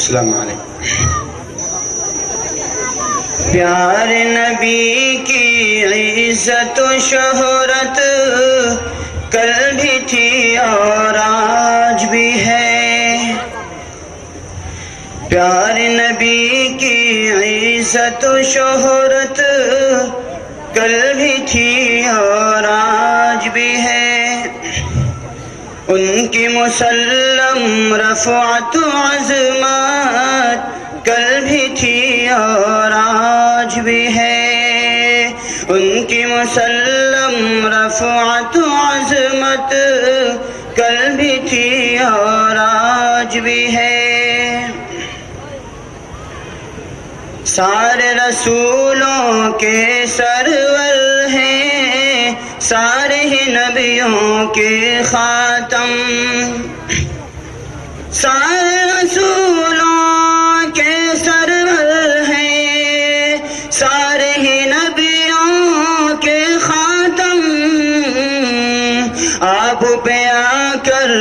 السلام علیکم۔ پیار نبی کی عزت و شہرت کل بھی تھی اور آج بھی ہے، پیار نبی کی عزت و شہرت کل بھی تھی اور آج بھی ہے، ان کی مسلم رفعت و عظمت کل بھی تھی اور آج بھی ہے، ان کی مسلم رفعت و عظمت کل بھی تھی اور آج بھی ہے۔ سارے رسولوں کے سرور ہیں، سارے ہی نبیوں کے خاتم، سارے رسولوں کے سرور ہیں، سارے ہی نبیوں کے خاتم، آپ پہ آ کر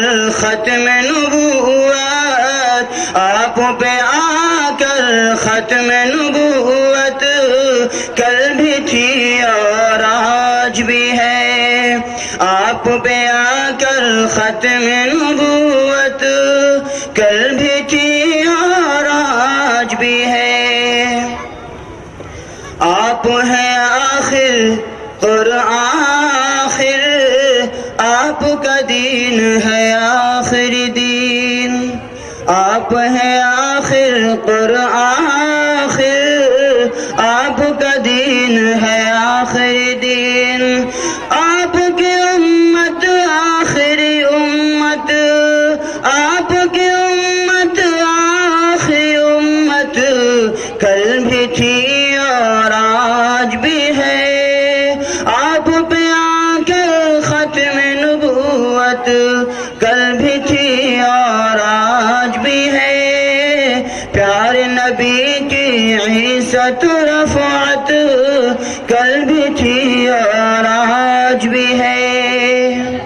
ختم نبوت، آپ پہ آ کر ختم نبوت کل بھی تھی اور آج بھی ہے، آپ پہ آ کر ختم نبوت کل بھی تھی اور آج بھی ہے، آپ ہیں آخر قرآن آخر، آپ کا دین ہے آخری دین، آپ ہیں آخر قرآن آخر، آپ کا دین ہے آخری دین، آپ کی امت آخری امت، آپ کی امت آخری امت کل بھی تھی اور آج بھی ہے، آپ پہ آ کر ختم نبوت کل بھی تھی اور آج بھی ہے، پیار نبی کی عزت و رفعت کل بھی تھی اور آج بھی ہے،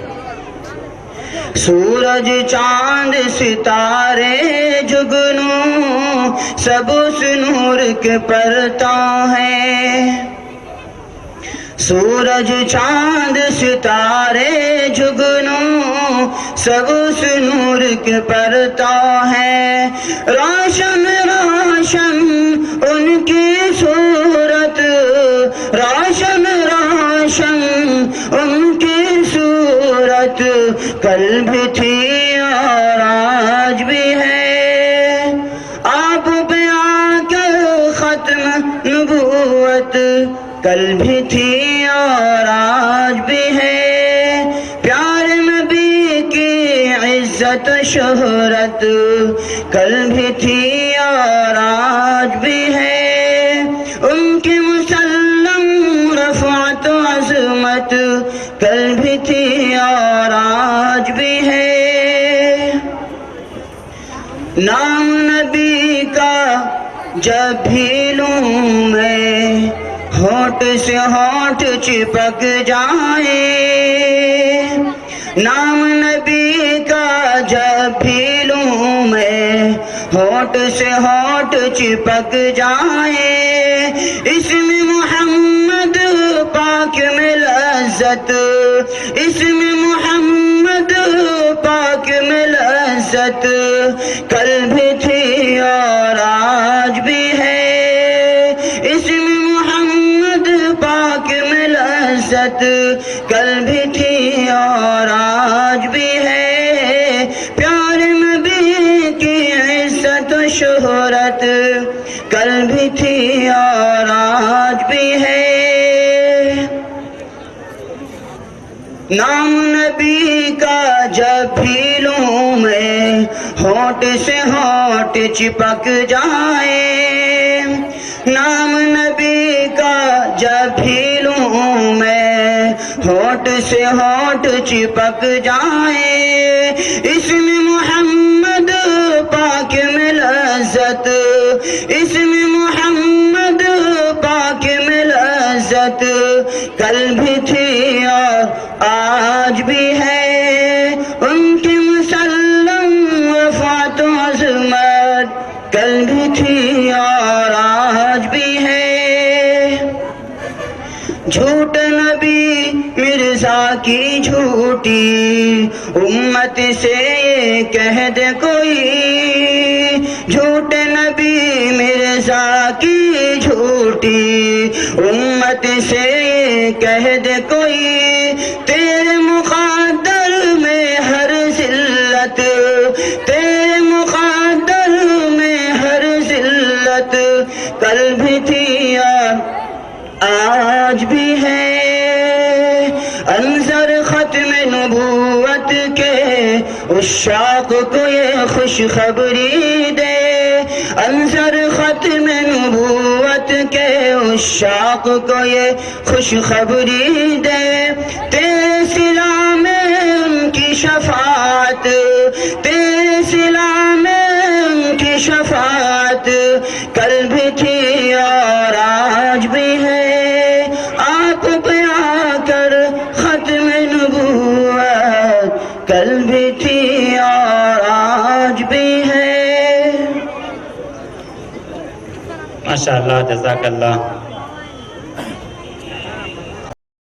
سورج چاند ستارے جگنوں سب اس نور کے پرتو ہیں، سورج چاند ستارے جگنوں سب اس نور کے پرتو ہیں، روشن روشن ان کی صورت، روشن روشن ان کی صورت کل بھی تھی اور آج بھی ہے، آپ پہ آ کر ختم نبوت کل بھی تھی اور آج بھی ہے، پیار نبی کی عزت شہرت کل بھی تھی اور آج بھی ہے، ان کی مسلم رفعت و عظمت کل بھی تھی اور آج بھی ہے، نام نبی کا جب بھی لوں میں ہونٹ سے ہونٹ چپک جائے، نام نبی کا جب بھی لوں میں ہونٹ سے ہونٹ چپک جائے، اسم محمد پاک میں لذت، اسم محمد پاک میں لذت کل بھی تھی اور آج بھی ہے، اسم محمد پاک میں لذت کل بھی تھی اور آج بھی ہے، پیار نبی کی عزت و شہرت کل بھی تھی اور آج بھی ہے، نام نبی کا جب بھی لوں میں ہونٹ سے ہونٹ چپک جائے، نام نبی کا جب بھی لوں میں ہونٹ سے ہونٹ چپک جائے، اسم محمد پاک میں لذت، اسم محمد پاک میں لذت کل بھی تھی اور آج بھی ہے، ان کی مسلم رفعت و عظمت کی جھوٹی امت سے یہ کہہ دے کوئی، جھوٹے نبی مرزا کی جھوٹی امت سے یہ کہہ دے کوئی، تیرے مقدر میں ہر ذلت، تیرے مقدر میں ہر ذلت، کل بھی تھی آج بھی ہے۔ انظر ختم نبوت کے عشاق کو یہ خوشخبری دے، انظر ختم نبوت کے عشاق کو یہ خوشخبری دے، تیرے صلہ میں ان کی شفاعت، تیرے صلہ میں ان کی شفاعت، کل بھی تھی اور آج بھی ہے۔ آپ پہ آ کر ختم نبوت، کل بھی تھی اور آج بھی ہے۔ ماشاءاللہ، جزاک اللہ۔